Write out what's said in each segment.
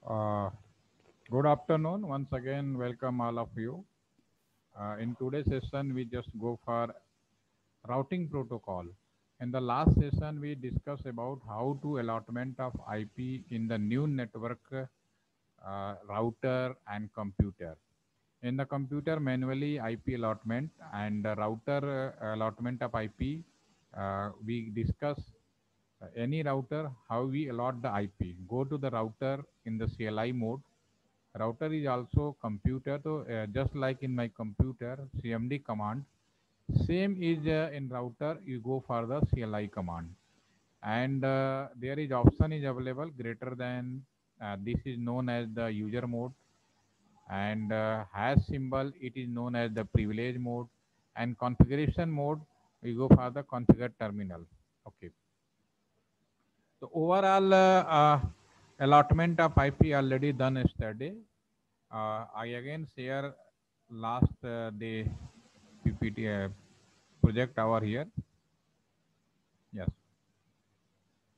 Uh, Good afternoon. Once again, welcome all of you. In today's session, we just go for routing protocol. In the last session, we discussed about how to allotment of IP in the new network router and computer. In the computer, manually IP allotment and the router allotment of IP. We discuss any router, how we allot the IP. Go to the router in the CLI mode. Router is also computer, so just like in my computer, CMD command, same is in router, you go for the CLI command. And there is option is available greater than, this is known as the user mode, and hash symbol, it is known as the privilege mode, and configuration mode, we go for the configure terminal. Okay. So overall allotment of IP already done yesterday. I again share last day PPT project over here. Yes,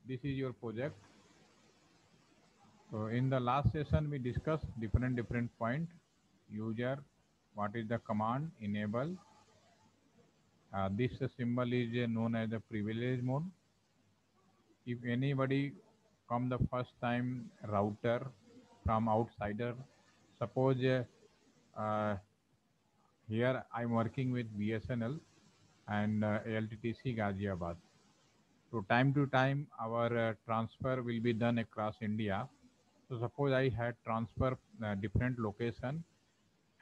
this is your project. So in the last session we discussed different point. User, what is the command? Enable. This symbol is known as the privilege mode. If anybody come the first time router from outsider, suppose here I'm working with BSNL and LTTC Ghaziabad. So time to time our transfer will be done across India. So suppose I had transfer different location,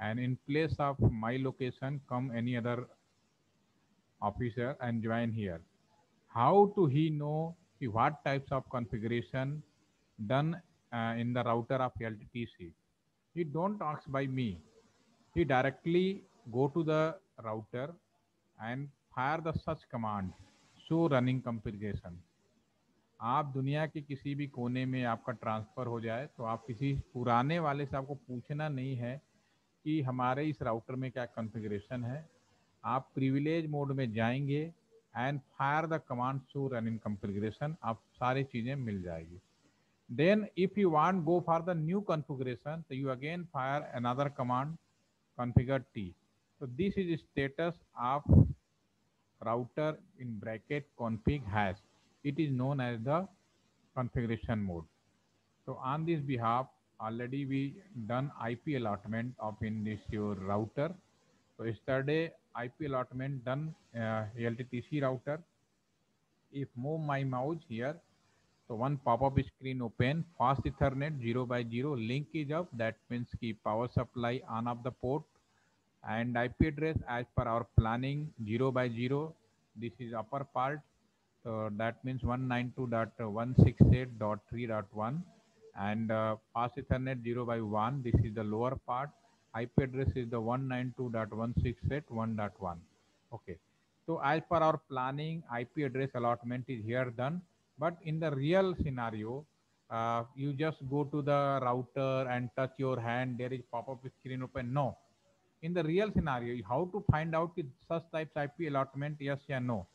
and in place of my location come any other officer and join here. How to he know what types of configuration done in the router of LTTC? He don't ask by me. He directly go to the router and fire the such command, show running configuration. आप दुनिया के किसी भी कोने में आपका transfer हो जाए तो आप किसी पुराने वाले से आपको पूछना नहीं है कि हमारे इस राउटर में क्या कॉन्फ़िगरेशन है। आप प्रिविलेज मोड में जाएंगे and fire the command show running configuration, आप सारी चीज़ें मिल जाएगी। Then if you want go for the new configuration, तो you again fire another command configure T. So this is status of router in bracket config hash. It is known as the configuration mode. So on this behalf, already we done IP allotment of in this your router. So yesterday IP allotment done LTTC router. If move my mouse here, so one pop-up screen open, fast Ethernet 0 by 0, link is up, that means keep power supply on of the port, and IP address as per our planning 0 by 0, this is upper part, so that means 192.168.3.1, and fast Ethernet 0 by 1, this is the lower part, IP address is the 192.168.1.1. Okay, so as per our planning, IP address allotment is here done, but in the real scenario, you just go to the router and touch your hand, there is pop-up screen open. No, in the real scenario, how to find out if such types IP allotment, yes or no.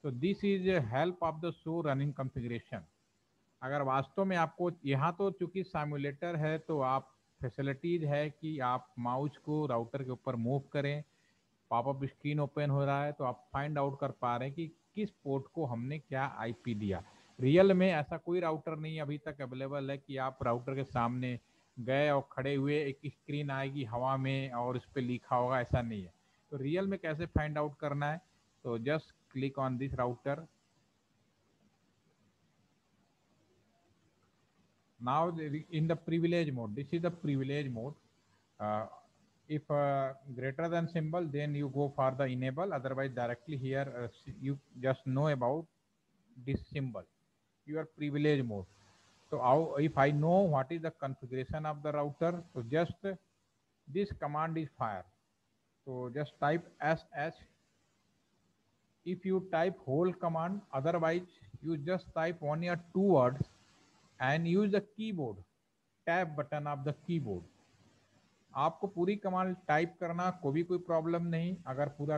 So this is a help of the show running configuration. अगर वास्तव में आपको यहाँ तो चूंकि simulator है तो आप फैसिलिटीज है कि आप माउस को राउटर के ऊपर मूव करें, पॉपअप स्क्रीन ओपन हो रहा है तो आप फाइंड आउट कर पा रहे हैं कि किस पोर्ट को हमने क्या आईपी दिया। रियल में ऐसा कोई राउटर नहीं अभी तक अवेलेबल है कि आप राउटर के सामने गए और खड़े हुए एक स्क्रीन आएगी हवा में और उस पर लिखा होगा, ऐसा नहीं है। तो रियल में कैसे फाइंड आउट करना है, तो just click on this router. Now in the privilege mode, this is the privilege mode. uh, if greater than symbol, then you go for the enable, otherwise directly here you just know about this symbol, your privilege mode. So how, if I know what is the configuration of the router, so just this command is fire. So just type sh. If you type whole command, otherwise you just type one or two words and use the keyboard, tab button of the keyboard. आपको पूरी command type करना कोई problem नहीं। अगर पूरा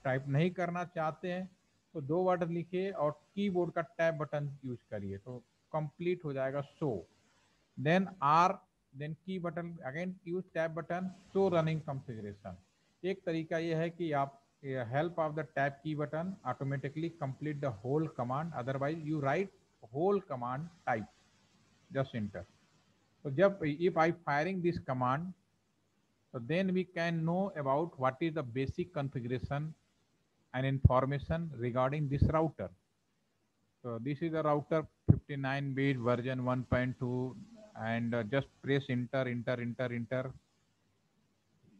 type नहीं करना चाहते हैं तो दो वर्ड लिखिए और कीबोर्ड का टैब बटन यूज करिए तो कंप्लीट हो जाएगा show. then R, then key button, again use tab button, show running configuration. एक तरीका ये है कि आप help of the tab key button automatically complete the whole command, otherwise you write whole command type, just enter. So जब if I firing this command, so then we can know about what is the basic configuration and information regarding this router. So this is the router 59-bit version 1.2, and just press enter, enter, enter, enter.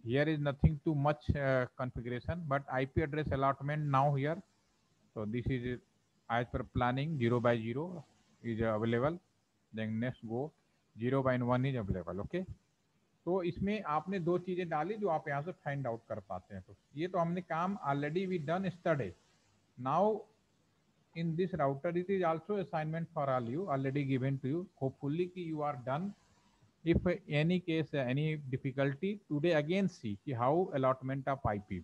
Here is nothing too much configuration, but IP address allotment now here. So this is as per planning 0 by 0 is available. Then next go 0 by 1 is available. Okay. तो इसमें आपने दो चीजें डाली जो आप यहाँ से फाइंड आउट कर पाते हैं। तो ये तो हमने काम already we done yesterday. Now in this router it is also assignment for all you already given to you, hopefully ki you are done. If any case any difficulty today, again see ki how allotment of IP.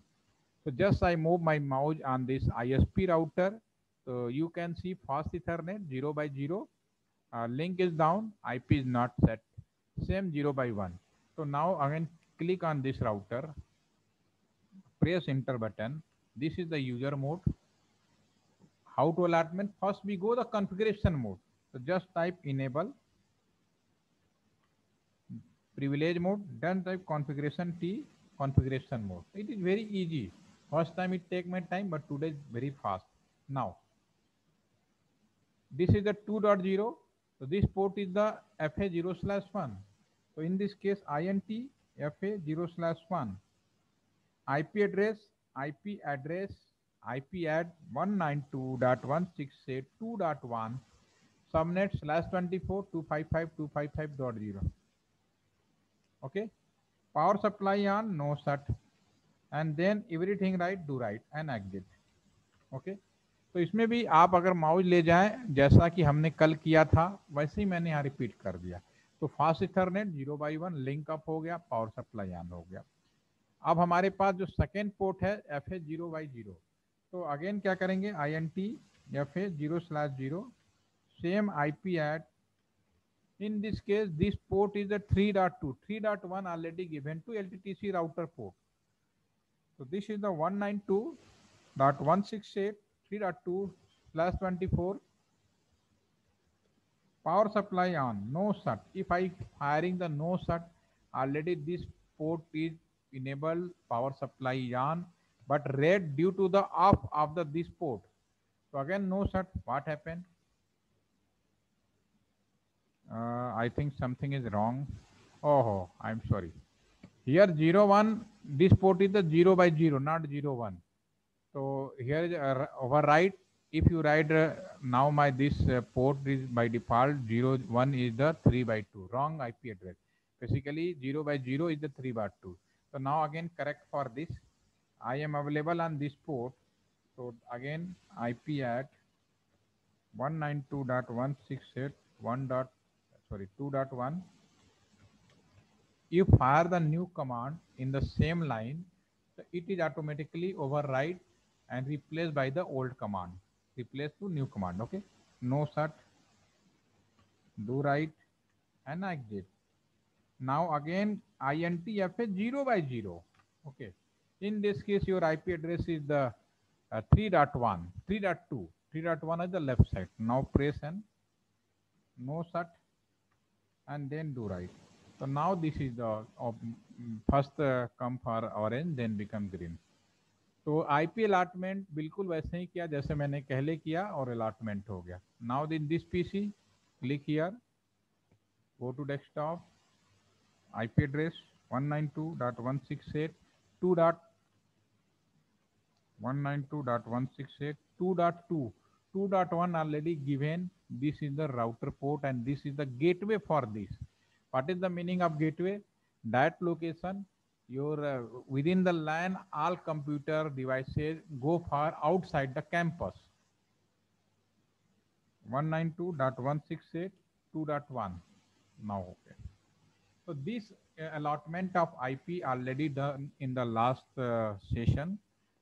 So just I move my mouse on this ISP router, so you can see fast ethernet 0 by 0, link is down, IP is not set, same 0 by 1. So now again click on this router, press enter button. This is the user mode. How to allotment? First we go the configuration mode. So just type enable privilege mode, then type configuration T, configuration mode. It is very easy. First time it take my time, but today is very fast. Now this is the 2.0. So this port is the FA0/1. So in this case INT FA0/1. IP address, IP address, IP add 192.168.2.1, subnet /24 255.255.0. Okay, power supply on, no shut, and then everything right, do right and exit. Okay, तो इसमें भी आप अगर mouse ले जाएं जैसा कि हमने कल किया था वैसे ही मैंने यहाँ रिपीट कर दिया। तो fast Ethernet 0 by 1 link up हो गया, पावर सप्लाई ऑन हो गया। अब हमारे पास जो सेकेंड पोर्ट है FA0 by 0, तो अगेन क्या करेंगे INT FA0/0, same IP add. In this case, this port is a 3.2. 3.1 already given to LTTC router port. So this is the 192.168 3.2/24. Power supply on, no shut. If I firing the no shut, already this port is enabled, power supply on, but red due to the off of the this port. So again no shut. What happened? I think something is wrong. Oh, I'm sorry. Here 0 1, this port is the 0 by 0, not 0 1. So here is override. If you write now my this port is by default 0 1 is the 3 by 2. Wrong IP address. Basically 0 by 0 is the 3 by 2. So now again correct for this. I am available on this port. So again IP at 192.168.1.2.1. You fire the new command in the same line, so it is automatically override and replaced by the old command. Replace to new command. Okay. No shut, do right and exit. Now again INT FA0 by 0. Okay. In this case your IP address is the 3.1, 3.2. 3.1 is the left side. Now press and no shut and then do right. So now this is the first come for orange, then become green. तो IP allotment बिल्कुल वैसे ही किया जैसे मैंने पहले किया और allotment हो गया. Now in this PC, click here, go to desktop, IP address 192.168.2.192.168.2.2. 2.1 already given. This is the router port and this is the gateway for this. What is the meaning of gateway? That location, your within the LAN, all computer devices go for outside the campus. 192.168.2.1. Now, okay. So this allotment of IP already done in the last session.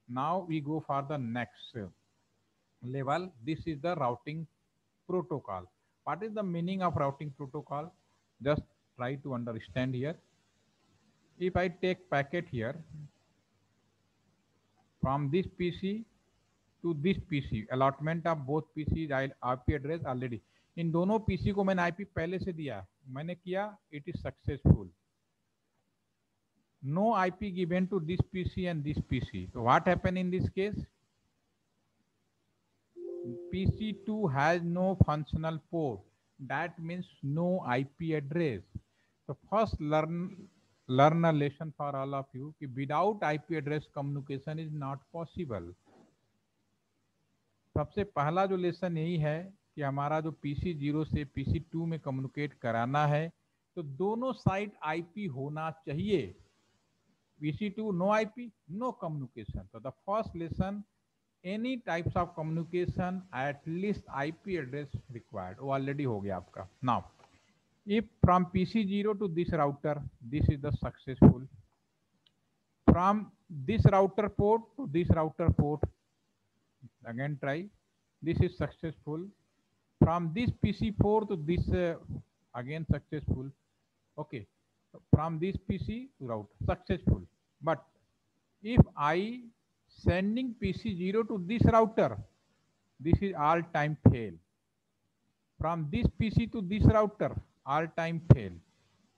Now we go for the next level. This is the routing protocol. What is the meaning of routing protocol? Just try to understand here. If I take packet here from this PC to this PC, allotment of both PCs IP address already. इन दोनों PC को मैंने IP पहले से दिया, मैंने किया, it is successful. No IP given to this PC and this PC. So what happened in this case? PC2 has no functional port. That means no IP address. So first learn a lesson for all of you कि without IP address communication is not possible. सबसे पहला जो lesson यही है कि हमारा जो PC0 से PC2 में कम्युनिकेट कराना है तो दोनों साइड IP होना चाहिए. PC2 no IP, no communication. So the first lesson, any types of communication at least IP address required. वो already हो गया आपका. Now if from PC0 to this router, this is the successful. From this router port to this router port, again try, this is successful. From this PC4 to this again successful. Okay, from this PC to router successful. But if I sending PC0 to this router, this is all time fail. From this PC to this router, all time fail.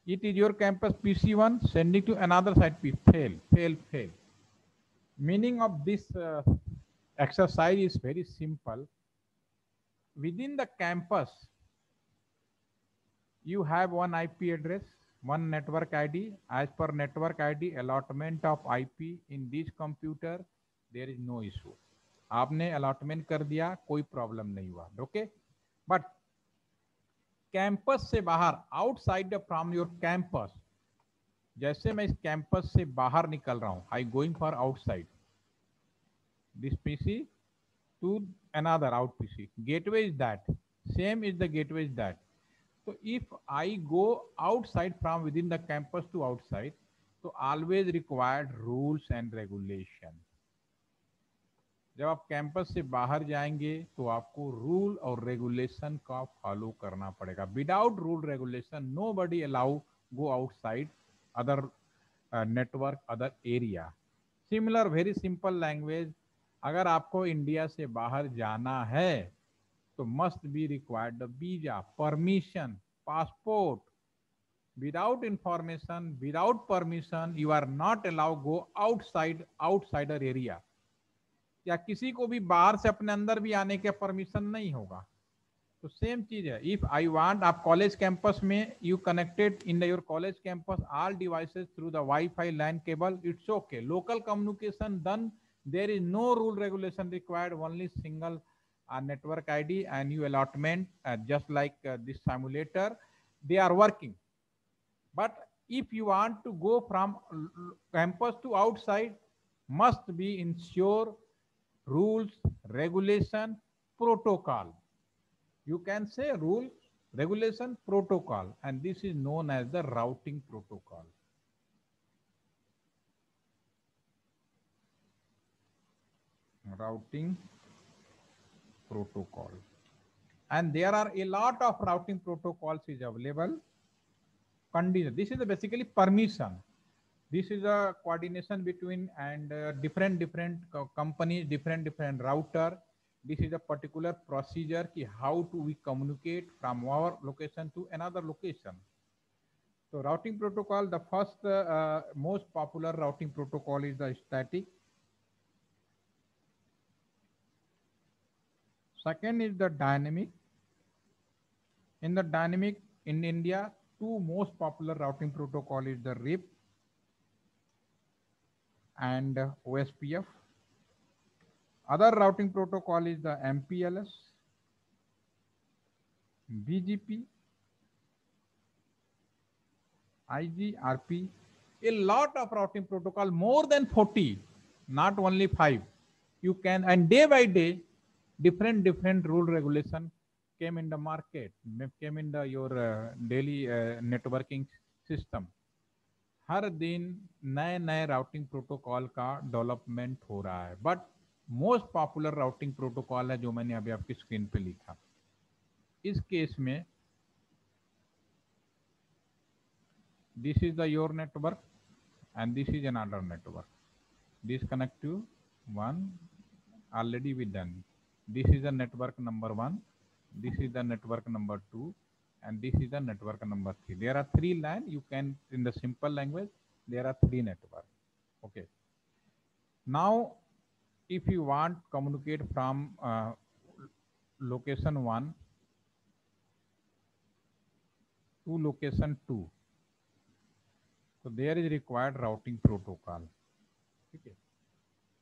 It is your campus PC1 sending to another side, fail, fail, fail. Meaning of this exercise is very simple. Within the campus, you have one IP address, one network ID. As per network ID, allotment of IP in this computer, there is no issue. आपने allotment कर दिया, कोई problem नहीं हुआ. Okay? But campus से बाहर, outside from your campus, जैसे मैं इस कैंपस से बाहर निकल रहा हूं, I going for outside, this PC to another out PC, gateway is that, same is the gateway is that. तो if I go outside from with in the campus to outside, तो always required rules and regulation. जब आप campus से बाहर जाएंगे तो आपको rule और रेगुलेशन का फॉलो करना पड़ेगा. Without rule regulation nobody allow go outside other network, other area. Similar very simple language, अगर आपको इंडिया से बाहर जाना है तो must be required visa, permission, passport. Without information, without permission, you are not allow go outside, outsider area. या किसी को भी बाहर से अपने अंदर भी आने का परमिशन नहीं होगा. तो सेम चीज है. इफ आई वांट, आप कॉलेज कैंपस में you connected in your college campus all devices through the wifi LAN cable, it's okay. Local communication done, there is no rule regulation required, only single network ID and you allotment, just like this simulator, they are working. But if you want to go from campus to outside, must be ensure rules, regulation, protocol. You can say rules, regulation, protocol, and this is known as the routing protocol. Routing protocol. And there are a lot of routing protocols is available. Condition. This is basically permission. This is a coordination between and different companies, different router. This is a particular procedure ki how to we communicate from our location to another location. So routing protocol, the first most popular routing protocol is the static. Second is the dynamic. In the dynamic, in India, two most popular routing protocol is the RIP and OSPF. Other routing protocol is the MPLS, BGP, IGRP. A lot of routing protocol, more than 40, not only 5. You can, and day by day, different rule regulation came in the market, came in the your daily networking system. हर दिन नए routing protocol का development हो रहा है. But most popular routing protocol है जो मैंने अभी आपकी स्क्रीन पे लिखा. इस केस में This is the your network, and this is another network. This connect to one, already we done. This is the network number one. This is the network number two, and this is the network number three. There are three line. You can, in the simple language, there are three networks. Okay. Now, if you want communicate from location one to location two, so there is required routing protocol. ठीक है,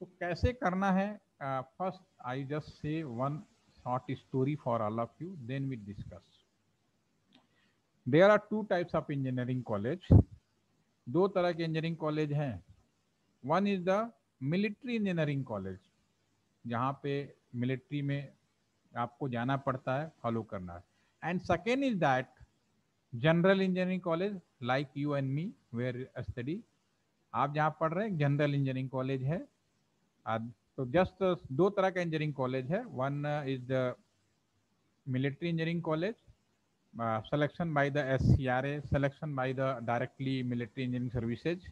तो कैसे करना है? First I just say one short story for all of you, then we discuss. There are two types of engineering college. दो तरह के engineering college हैं. One is the military engineering college, जहाँ पे मिलिट्री में आपको जाना पड़ता है, फॉलो करना है. And second is that general engineering college like you and me where study. आप जहाँ पढ़ रहे हैं जनरल इंजीनियरिंग कॉलेज है. तो जस्ट दो तरह का इंजीनियरिंग कॉलेज है. One is the military engineering college, selection by the SCRA, selection by the directly military engineering services.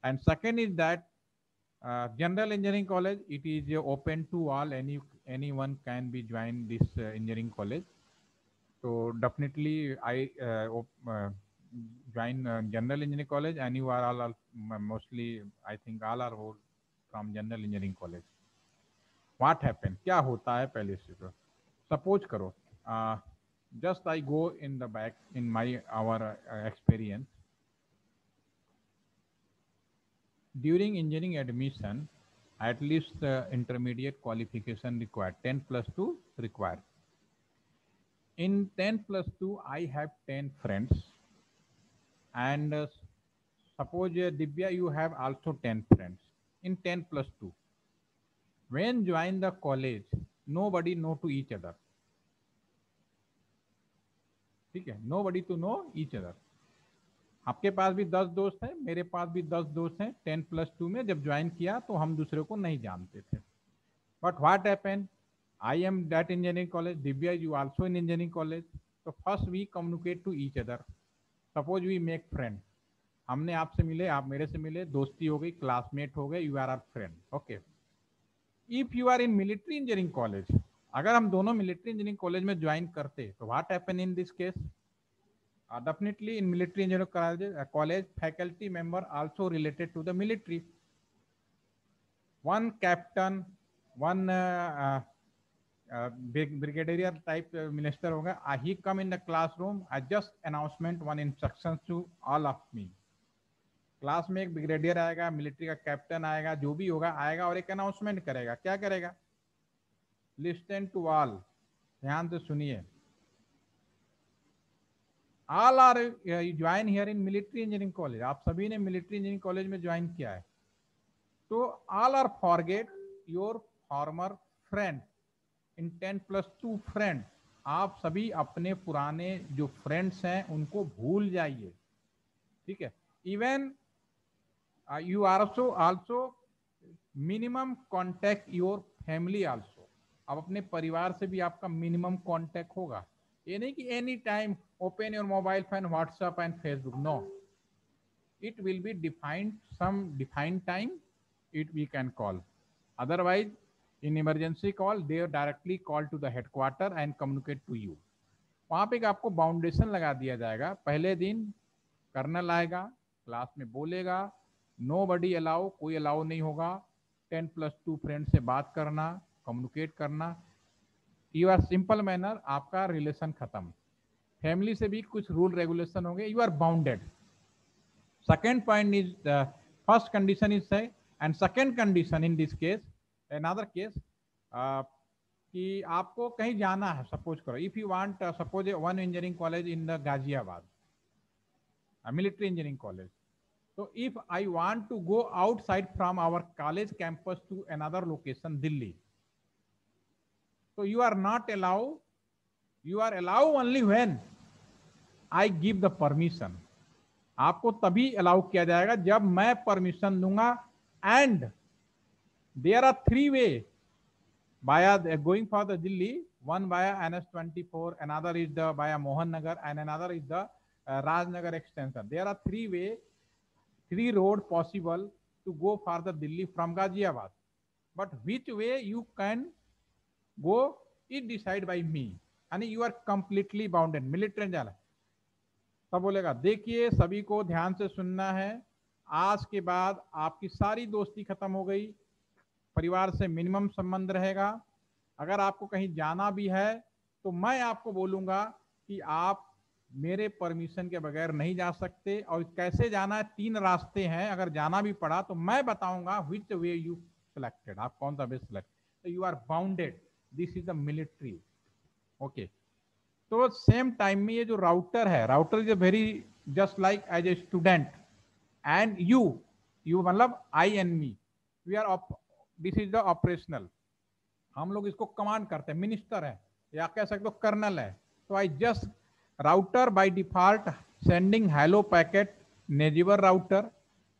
And second is that general engineering college, it is open to all, anyone can be join this engineering college. So definitely I join general engineering college, and you are all mostly, I think all are from general engineering college. What happened? क्या होता है पहले से? तो suppose करो, just I go in the back in our experience. During engineering admission, at least intermediate qualification required, 10 plus 2 required. In 10 plus 2, I have 10 friends, and suppose Divya, you have also 10 friends in 10 plus 2. When join the college, nobody know to each other. ठीक है, nobody to know each other. आपके पास भी 10 दोस्त हैं, मेरे पास भी 10 दोस्त हैं. 10 प्लस 2 में जब ज्वाइन किया तो हम दूसरे को नहीं जानते थे. But what happened, I am that engineering college, Divya you also in engineering college. तो first we communicate to each other. Suppose we make friend. हमने आपसे मिले, आप मेरे से मिले, दोस्ती हो गई, क्लासमेट हो गए, you are are friend. Okay. If you are in military engineering college, अगर हम दोनों मिलिट्री इंजीनियरिंग कॉलेज में ज्वाइन करते तो what happen in this case? Definitely in military engineering college faculty member also related to the military. One captain, one brigadier type minister होगा. He come in the classroom, I just announcement one instruction to all of me. Class में एक brigadier आएगा, military का captain आएगा, जो भी होगा आएगा और एक अनाउंसमेंट करेगा. क्या करेगा? लिस्टन टू ऑल, ध्यान से सुनिए. All are join here in military engineering college. आप सभी ने मिलिट्री इंजीनियरिंग कॉलेज में ज्वाइन किया है. तो all are forget your former friend in 10 plus 2 friend. आप सभी अपने पुराने जो फ्रेंड्स हैं उनको भूल जाइए. ठीक है. Even you are also minimum contact your family also. अब अपने परिवार से भी आपका मिनिमम कांटेक्ट होगा. ये नहीं कि any time open your mobile phone, WhatsApp and Facebook. No, it will be defined some defined time it we can call. Otherwise in emergency call they directly call to the headquarter and communicate to you. वहाँ पे आपको बाउंडेशन लगा दिया जाएगा. पहले दिन colonel आएगा, class में बोलेगा, नो बडी अलाउ, कोई अलाउ नहीं होगा 10 प्लस 2 फ्रेंड से बात करना, कम्युनिकेट करना. यू आर सिंपल मैनर, आपका रिलेशन खत्म. फैमिली से भी कुछ रूल रेगुलेशन होंगे, you are bounded. Second point is first condition is है, and second condition in this case, another case, कि आपको कहीं जाना है. सपोज करो, if you want, suppose one engineering college in the Ghaziabad, military engineering college. So if I want to go outside from our college campus to another location, Delhi, so you are not allowed. You are allowed only when I give the permission. आपको तभी allow किया जाएगा जब मैं permission दूंगा. And there are 3 way via going for the Delhi. One via NS24, another is the via Mohan Nagar, and another is the Rajnagar extension. There are three road possible to go for the Delhi from Ghaziabad. But which way you can go is decided by me. And you are completely bounded. Military जाला तब बोलेगा देखिए सभी को ध्यान से सुनना है, आज के बाद आपकी सारी दोस्ती खत्म हो गई, परिवार से मिनिमम संबंध रहेगा। अगर आपको कहीं जाना भी है तो मैं आपको बोलूंगा कि आप मेरे परमिशन के बगैर नहीं जा सकते, और कैसे जाना है, 3 रास्ते हैं, अगर जाना भी पड़ा तो मैं बताऊंगा विच वे यू सिलेक्टेड, आप कौन सा वे सिलेक्ट, तो you are bounded, this is the military. Okay, तो सेम टाइम में ये जो राउटर है, router is very just like as a student and you मतलब I and me, we are, this is the operational, हम लोग इसको कमांड करते हैं, मिनिस्टर है या कह सकते हो कर्नल है। तो I just router by default sending hello packet, neighbour router,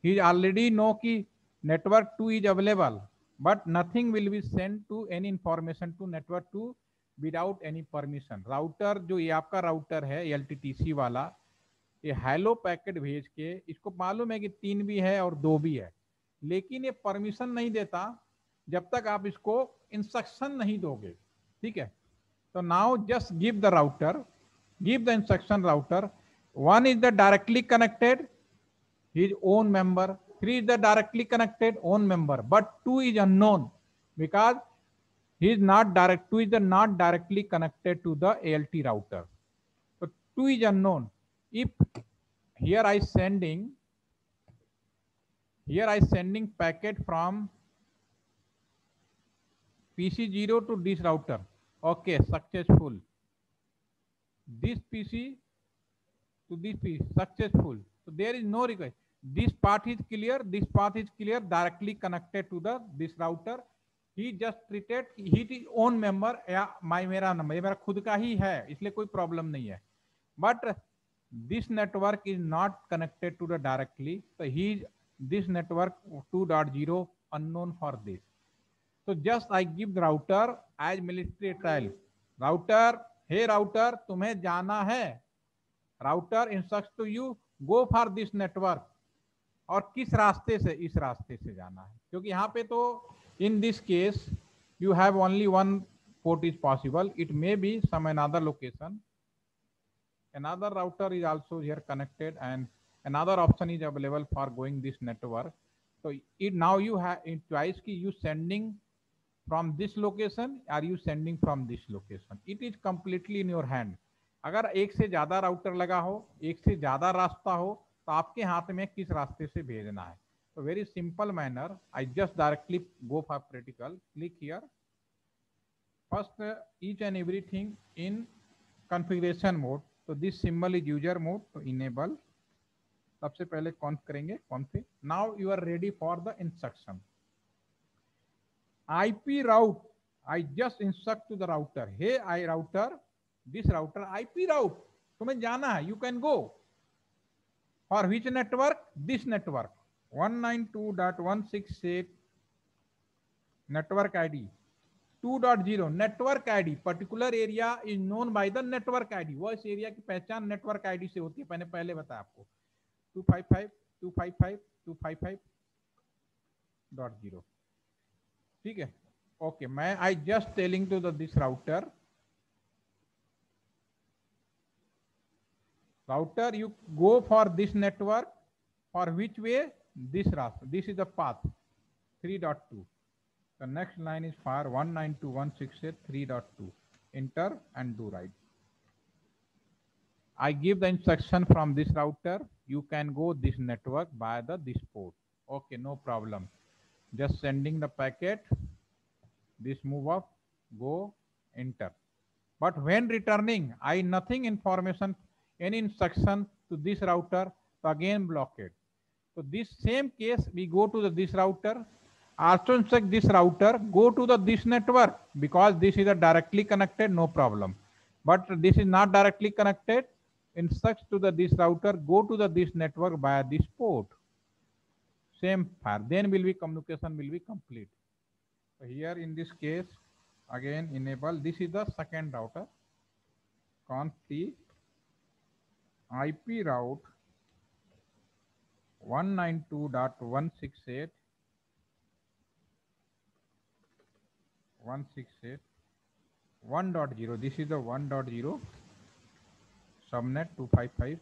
he already know कि network 2 is available, but nothing will be send to any information to network 2 without any permission. Router जो ये आपका router है एलटीटीसी वाला, ये hello packet भेज के, इसको मालूम है कि 3 भी है और 2 भी है, लेकिन ये परमिशन नहीं देता जब तक आप इसको इंस्ट्रक्शन नहीं दोगे। ठीक है, तो now just give the router, give the instruction router, 1 is the directly connected, his own member, 3 is the directly connected own member, but 2 is unknown because he is not direct, 2 is the not directly connected to the ALT router, so 2 is unknown. If here I sending packet from PC0 to this router, okay, successful, this PC to this PC successful, so there is no request, this path is clear, this path is clear, directly connected to the this router, he just treated, he is own member या मेरा number, ये मेरा खुद का ही है इसलिए कोई problem नहीं है, but this network is not connected to the directly, so he is this network 2.0 unknown for this. So just I give the router as military trial, router, hey router तुम्हें जाना है, router instruct to you go for this network, और किस रास्ते से, इस रास्ते से जाना है, क्योंकि यहाँ पे तो in this case you have only one port is possible, it may be some another location, another router is also here connected and another option is available for going this network. So it now you have in choice ki you sending from this location, are you sending from this location, it is completely in your hand. अगर एक से ज्यादा router लगा हो, एक से ज्यादा रास्ता हो, तो आपके हाथ में किस रास्ते से भेजना है। तो very simple manner, I just directly go for practical, click here, first each and everything in configuration mode, तो this symbol is user mode, तो इनेबल, सबसे पहले कॉन्फ करेंगे, config, now you are ready for the instruction. IP route, I just instruct to the router, hey I router, this router IP route, तुम्हें जाना है, you can go for which network, this network 192.168 network ID 2.0 network ID, particular area is known by the network ID, वो इस area की पहचान network ID से होती है, मैंने पहले बताया आपको 255.255.255.0, ठीक है। ओके, मैं I just telling to the this router, router you go for this network, for which way, this रास्ता, this is the path 3.2, the next line is for 192.168.3.2, enter and do right. I give the instruction from this router, you can go this network by the this port, okay, no problem, just sending the packet, this move up, go, enter. But when returning, I nothing information, any instruction to this router, so again block it. So this same case, we go to the this router, also instruct this router, go to the this network, because this is a directly connected, no problem. But this is not directly connected, instructs to the this router, go to the this network via this port. Same fire, then will be communication will be complete. So here in this case, again enable, this is the second router, conf t IP route 192.168.1.0. This is the 1.0 subnet 255.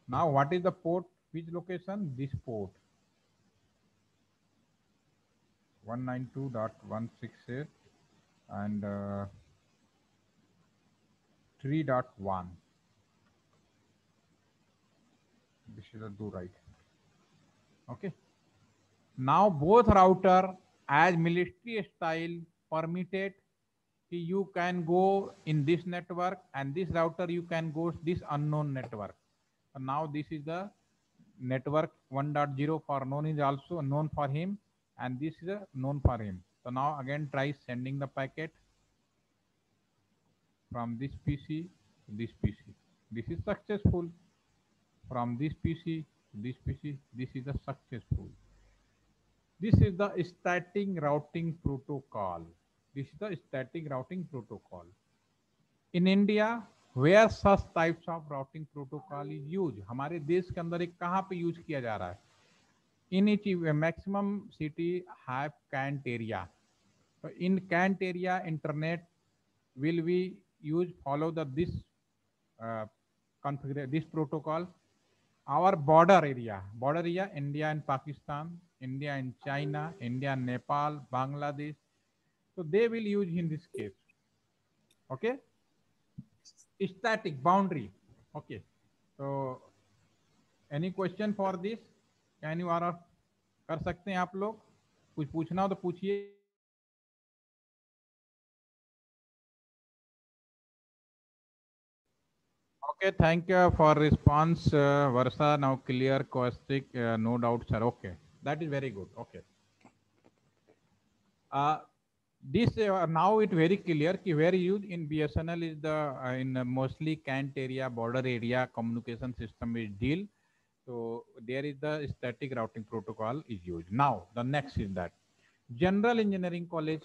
Now what is the port? Which location? This port 192.168 and 3.1. This is a do right. Okay. Now both router as military style permitted. You can go in this network and this router you can go this unknown network. So now this is the network 1.0 for known is also known for him and this is a known for him. So now again try sending the packet from this PC to this PC. This is successful. From this PC to this PC, this is a successful. This is the static routing protocol. This is the static routing protocol. In India, where such types of routing protocol is used? हमारे देश के अंदर एक कहाँ पे use किया जा रहा है? In each maximum city have cant area. So in cant area, internet will be use follow the this configure this protocol. Our border area, India and Pakistan, India and China, India and Nepal, Bangladesh. So they will use in this case. Okay. Static boundary. Okay. So any question for this? Can you आर कर सकते हैं आप लोग? कुछ पूछना हो तो पूछिए. Okay, thank you for response, Varsha. Now clear, caustic, no doubt, sir. Okay, that is very good. Okay. This now it very clear कि where used in BSNL is the in mostly cant area, border area, communication system is deal. So there is the static routing protocol is used. Now the next is that general engineering college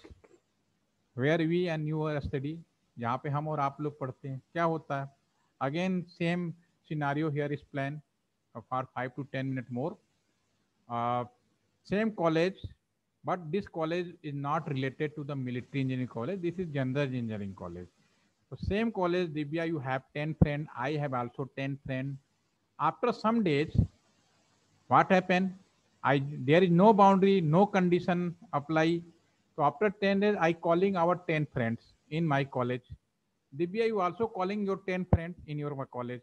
where we and you are study, जहाँ पे हम और आप लोग पढ़ते हैं, क्या होता है? Again same scenario here is planned for 5 to 10 minutes more. Same college, but this college is not related to the military engineering college. This is general engineering college. So same college, Divya, you have 10 friends. I have also 10 friends. After some days, what happened? There is no boundary, no condition apply. So after 10 days, I calling our 10 friends in my college. Divya, you also calling your 10 friends in your college.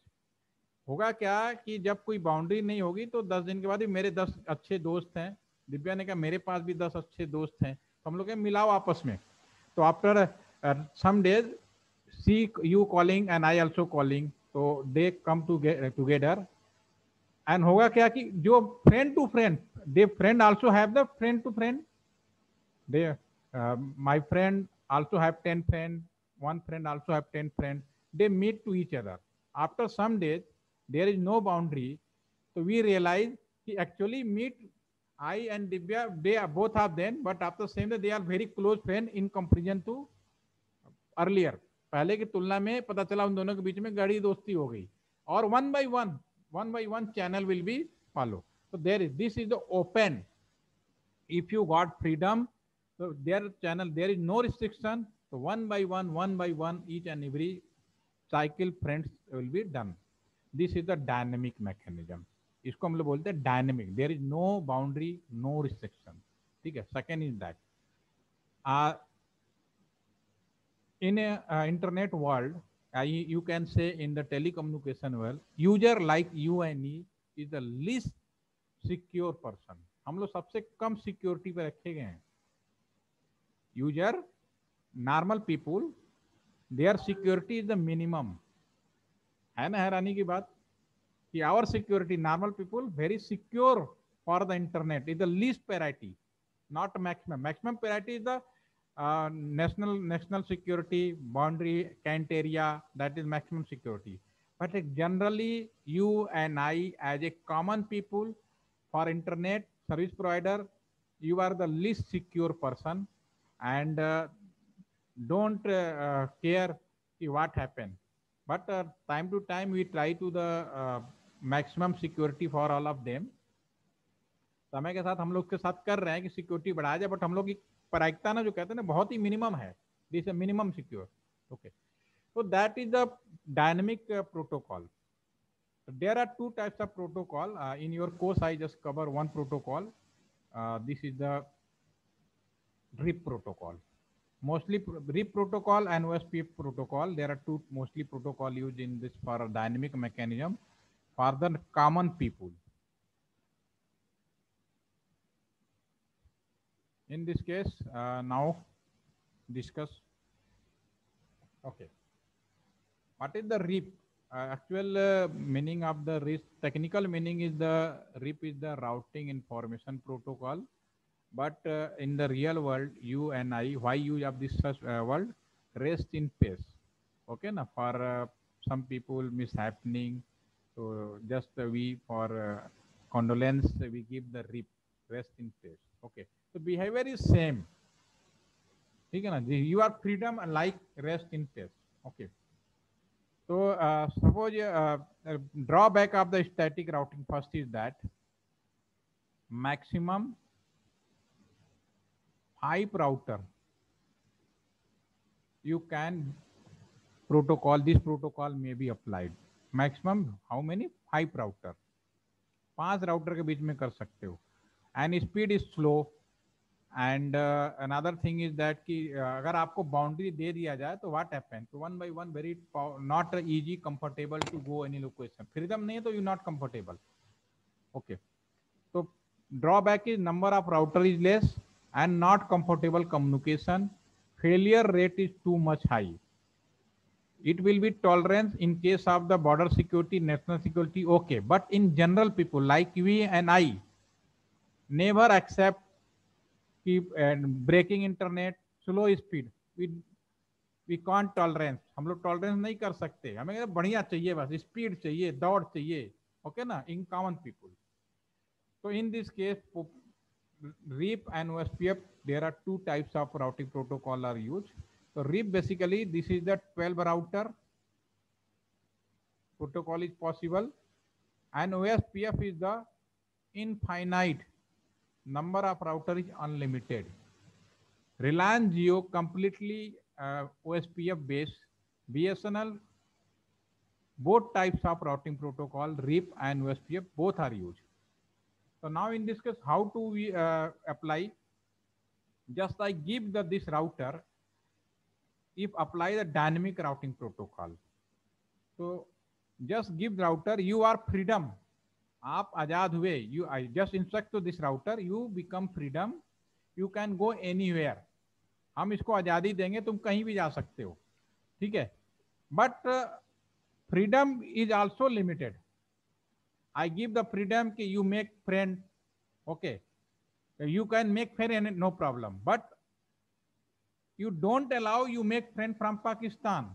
होगा क्या कि जब कोई boundary नहीं होगी तो 10 दिन के बाद ही मेरे 10 अच्छे दोस्त हैं. दिव्या ने कहा मेरे पास भी 10 अच्छे दोस्त हैं, तो हम लोग मिलाओ आपस में. तो after some days see you calling and I also calling, तो दे कम टुगेदर. एंड होगा क्या कि जो friend to friend, they friend also have the friend to friend. They my friend also have 10 friend, one friend also have 10 friends. They meet to each other. After some days, there is no boundary. So we realize he actually meet I and Divya, they are both of them, but after same day they are very close friend in comparison to earlier. पहले की तुलना में पता चला उन दोनों के बीच में गाढ़ी दोस्ती हो गई. और one by one channel will be follow. So there is, this is the open. If you got freedom, so their channel, there is no restriction. So one by one, each and every cycle friends will be done. This is the dynamic mechanism. इसको हम लोग बोलते हैं dynamic. There is no boundary, no restriction. ठीक है. Second is that in a internet world, you can say in the telecommunication world, user like you and me is the least secure person. हम लोग सबसे कम security पे रखे गए हैं. User, normal people, their security is the minimum. है ना हैरानी की बात कि our security, normal people very secure for the internet is the least priority, not maximum. Maximum priority is the national security, boundary, cant area, that is maximum security. But generally, you and I, as a common people, for internet service provider, you are the least secure person. and don't care what happened. But time to time we try to the maximum security for all of them. समय के साथ हम लोग के साथ कर रहे हैं कि सिक्योरिटी बढ़ाया जाए, बट हम लोग की प्रायिकता ना जो कहते हैं ना बहुत ही मिनिमम है, this minimum secure. Okay, so that is the dynamic protocol. There are two types of protocol. In your course I just cover one protocol. This is the RIP protocol. Mostly RIP protocol and OSPF protocol, there are two mostly protocol used in this for a dynamic mechanism for the common people. In this case, now discuss. Okay, what is the RIP? Actual meaning of the RIP, technical meaning is the RIP is the routing information protocol. But in the real world, you and I, why use of this word? Rest in peace. Okay, now for some people mishappening, so just we for condolence we give the RIP, rest in peace. Okay, so behavior is same. ठीक है ना, you are freedom and like rest in peace. Okay, so suppose drawback of the static routing first is that maximum 5 router you can protocol, this protocol may be applied. Maximum how many? 5 router, 5 router के बीच में कर सकते हो. And speed is slow. And another thing is that कि अगर आपको boundary दे दिया जाए तो व्हाट हैपन, तो one by one very not easy comfortable to go any location. Freedom नहीं है तो यू नॉट कंफर्टेबल. ओके, तो drawback is number of router is less and not comfortable communication. Failure rate is too much high. It will be tolerance in case of the border security, national security, okay, but in general people like we and I never accept keep breaking internet, slow speed. We can't tolerance. हम लोग tolerance नहीं कर सकते, हमें बढ़िया चाहिए, बस speed चाहिए, दौड़ चाहिए. ओके ना, in common people. So in this case, RIP and OSPF, there are two types of routing protocol are used. So RIP basically this is the 12 router protocol is possible, and OSPF is the infinite number of router is unlimited. Reliance Jio completely OSPF based. BSNL both types of routing protocol RIP and OSPF both are used. So now in this case, how do we apply? Just I give this router, if apply the dynamic routing protocol. So just give router, you are freedom. आप आजाद हुए. You I just instruct to this router, you become freedom. You can go anywhere. हम इसको आजादी देंगे, तुम कहीं भी जा सकते हो. ठीक है, but freedom is also limited. I give the freedom कि you make friend. Okay, you can make friend and no problem, but you don't allow you make friend from Pakistan.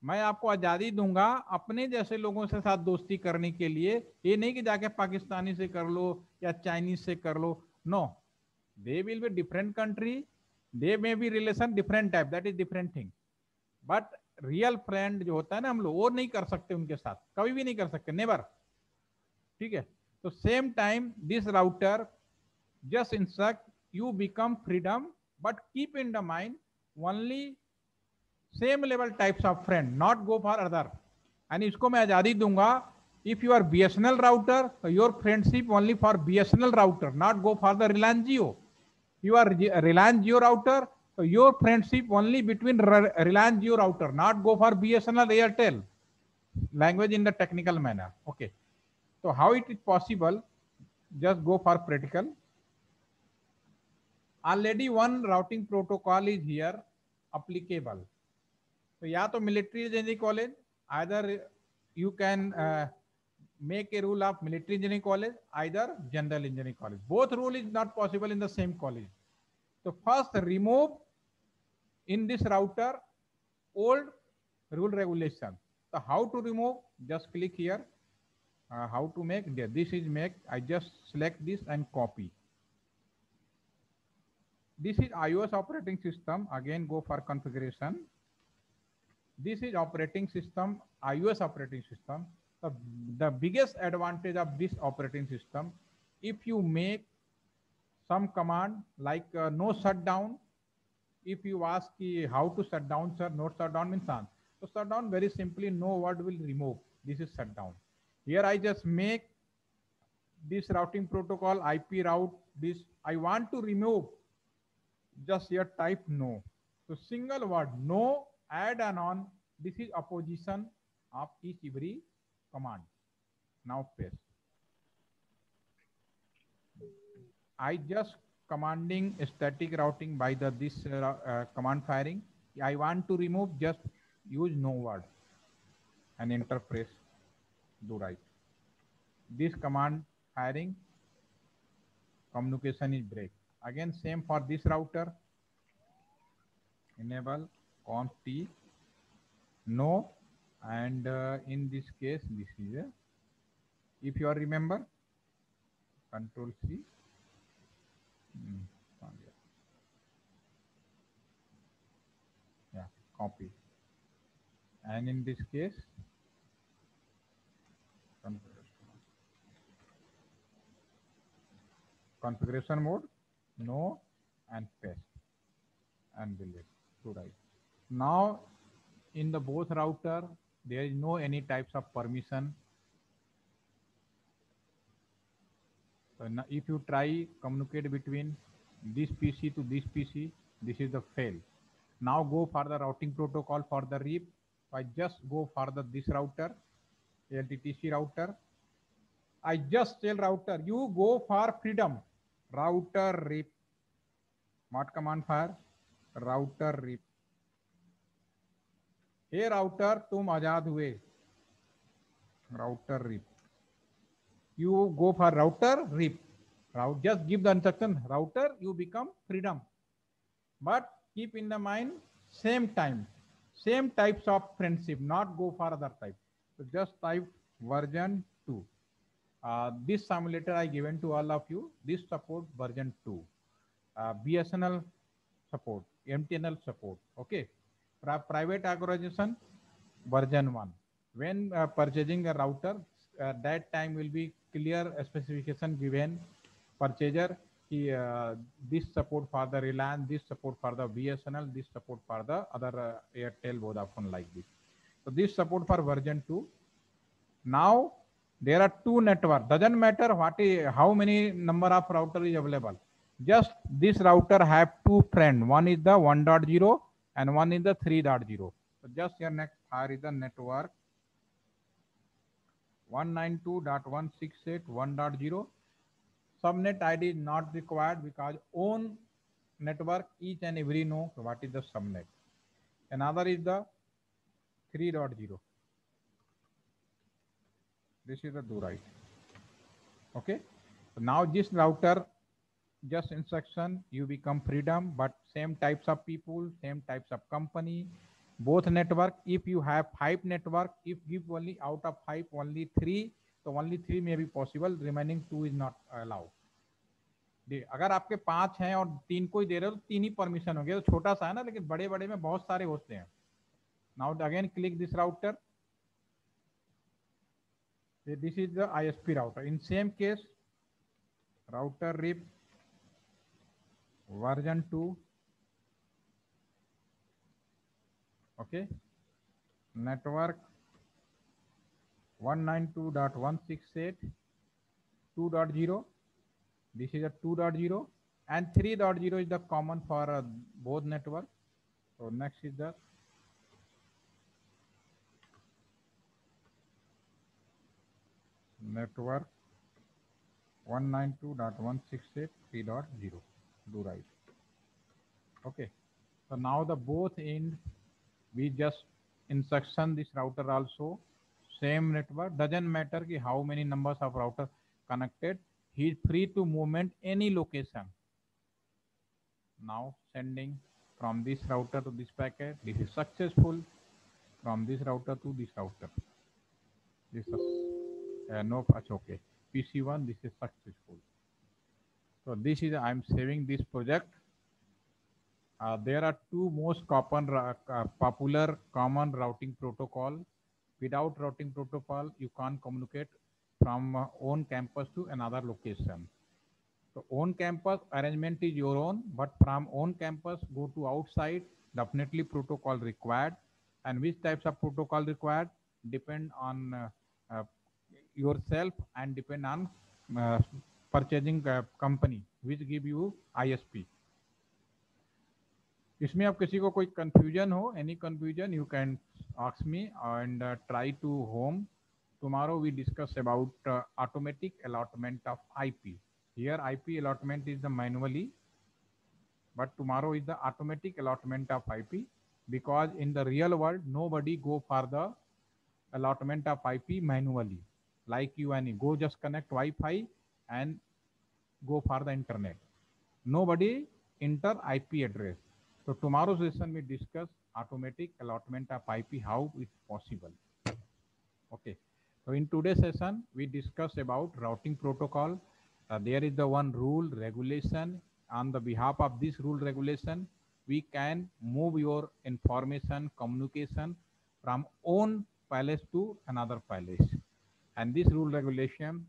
मैं आपको आजादी दूंगा अपने जैसे लोगों से साथ दोस्ती करने के लिए, ये नहीं कि जाके पाकिस्तानी से कर लो या चाइनीज से कर लो. No, they will be different country, they may be relation different type, that is different thing. But real friend जो होता है ना हम लोग, वो नहीं कर सकते उनके साथ, कभी भी नहीं कर सकते, नेवर. ठीक है, तो same time this router just instruct you become freedom, but keep in the mind only same level types of friend, not go for other. and इसको मैं आजादी दूंगा, if you are BSNL router, your friendship only for BSNL router, not go for the Reliance Jio. You are Reliance Jio router, so your friendship only between Reliance Jio router, not go for BSNL Airtel. Language in the technical manner. Okay, so how it is possible? Just go for practical. Already one routing protocol is here applicable. So या तो military engineering college, either you can make a rule of military engineering college, either general engineering college. Both rule is not possible in the same college. So first remove in this router old rule regulation. So how to remove? Just click here. How to make? This is make. I just select this and copy. This is iOS operating system. Again, go for configuration. This is operating system, iOS operating system. The biggest advantage of this operating system, if you make some command like no shutdown, if you ask how to shut down, sir, no shutdown means on. So shutdown very simply, no word will remove. This is shutdown. Here I just make this routing protocol IP route. This I want to remove. Just here type no. So single word no, add and on. This is opposition of each every command. Now paste. I just commanding static routing by the this command firing. I want to remove, just use no word and enter press, do right. This command firing, communication is break. Again same for this router, enable conf t no, and in this case this is a, if you are remember, control C. Yeah, copy. And in this case, configuration mode, no, and paste, and delete to right. Now, in the both router, there is no any types of permission. So now if you try communicate between this PC to this PC, this is the fail. Now go for the routing protocol for the RIP. I just go for the this router, LTTC router. I just tell router, you go for freedom. Router RIP. What command fire? Router RIP. Hey router तुम आजाद हुए. Router RIP. You go for router RIP. Just give the instruction router, you become freedom. But keep in the mind, same time, same types of friendship, not go for other type. So just type version 2. This simulator I given to all of you. This support version 2. BSNL support, MTNL support. Okay. Private authorization version 1. When purchasing a router, that time will be clear specification given purchaser. This support for the Reliance, this support for the BSNL, this support for the other Airtel, Vodafone like this. So this support for version 2. Now there are two network. Doesn't matter how many number of router is available. Just this router have two friend. One is the 1.0 and one is the 3.0. So just here next here is the network 192.168.1.0. Subnet ID is not required because own network each and every know what is the subnet. Another is the 3.0. This is the do right. Okay. So now this router just instruction, you become freedom, but same types of people, same types of company, both network. If you have 5 network, if give only out of 5 only 3, तो only 3 may be possible, remaining 2 is not allowed. अगर आपके 5 हैं और 3 को ही दे रहे हो तो 3 ही permission हो गया. तो छोटा सा है ना, लेकिन बड़े बड़े में बहुत सारे होते हैं. Now again click this router. This is the ISP router. In same case, router RIP version 2. Okay. Network 192.168.2.0. This is a 2.0 and 3.0 is the common for both network. So next is the network 192.168.3.0. Do right. Okay. So now the both end we just instruction this router also same network, doesn't matter ki how many numbers of router connected, he is free to movement any location. Now sending from this router to this packet, this is successful. From this router to this router, this is no, okay, PC1, this is successful. So this is I'm saving this project There are two most popular common routing protocol. Without routing protocol, you can't communicate from own campus to another location. So on campus arrangement is your own, but from on campus go to outside, definitely protocol required. And which types of protocol required depend on uh, yourself and depend on uh, purchasing company which give you ISP. इसमें आप किसी को कोई confusion हो, any confusion you can ask me and try to home. Tomorrow we discuss about automatic allotment of IP. Here IP allotment is the manually, but tomorrow is the automatic allotment of IP, because in the real world nobody go for the allotment of IP manually. Like you and go just connect Wi-Fi and go for the internet. Nobody enter IP address. So tomorrow's session we discuss automatic allotment of IP, how it's possible. Okay. So in today's session, we discuss about routing protocol. There is the one rule regulation. On the behalf of this rule regulation, we can move your information communication from one palace to another palace. And this rule regulation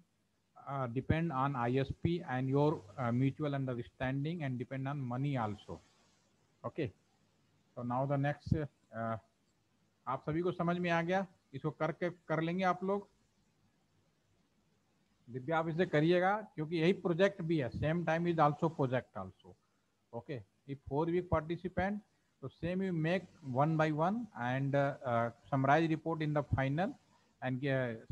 depend on ISP and your mutual understanding, and depend on money also. Okay. So now the next, आप सभी को समझ में आ गया, इसको करके कर लेंगे आप लोग। दिव्या आप इसे करिएगा, क्योंकि यही प्रोजेक्ट भी है, same time is also project also. Okay, if 4 week participant, तो same you make one by one and summarise report in the final and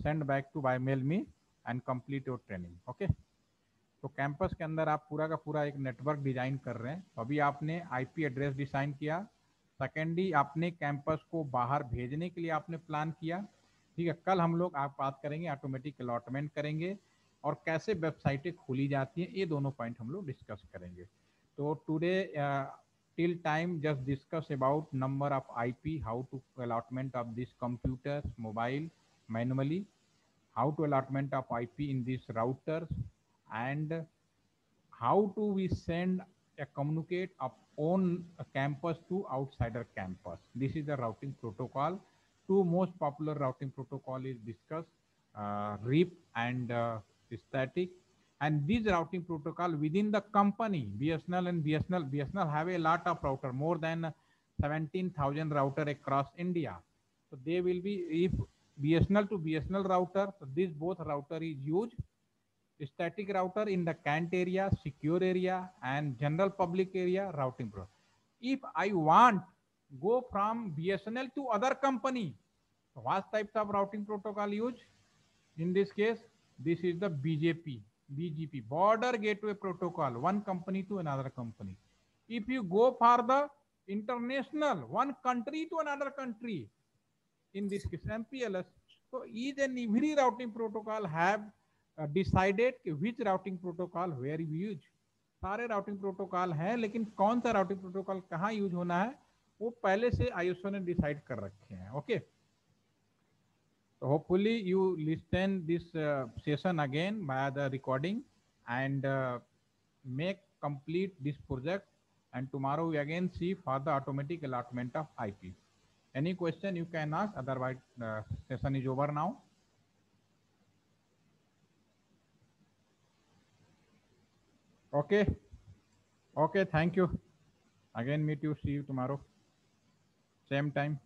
send back to by mail me and complete your training. Okay. तो campus के अंदर आप पूरा का पूरा एक network design कर रहे हैं. अभी आपने आईपी एड्रेस डिजाइन किया. सेकेंडली आपने कैंपस को बाहर भेजने के लिए आपने प्लान किया. ठीक है, कल हम लोग आप बात करेंगे, ऑटोमेटिक अलॉटमेंट करेंगे और कैसे वेबसाइटें खोली जाती हैं, ये दोनों पॉइंट हम लोग डिस्कस करेंगे. तो today till time just discuss about number of IP, how to allotment of this computers, mobile manually, how to allotment of IP in these routers, and how to we send a communicate of on a campus to outsider campus. This is the routing protocol. Two most popular routing protocol is discussed, RIP and static. And this routing protocol within the company, BSNL have a lot of router, more than 17,000 router across India. So they will be, if BSNL to BSNL router, so this both router is used. Static router in the cant area, secure area, and general public area routing protocol. If I want go from BSNL to other company, so what types of routing protocol used? In this case, this is the BGP, border gateway protocol, one company to another company. If you go for the international, one country to another country, in this case MPLS, so each and every routing protocol have decided कि which routing protocol where you use. सारे routing protocol हैं, लेकिन कौन सा routing protocol कहाँ use होना है वो पहले से ISO ने डिसाइड कर रखे हैं. Okay. So hopefully you listen this session again via the recording and make complete this project, and tomorrow we again see for the automatic allotment of IP. Any question you can ask, otherwise session is over now. Okay. Okay, thank you. Again meet you, see you tomorrow. Same time.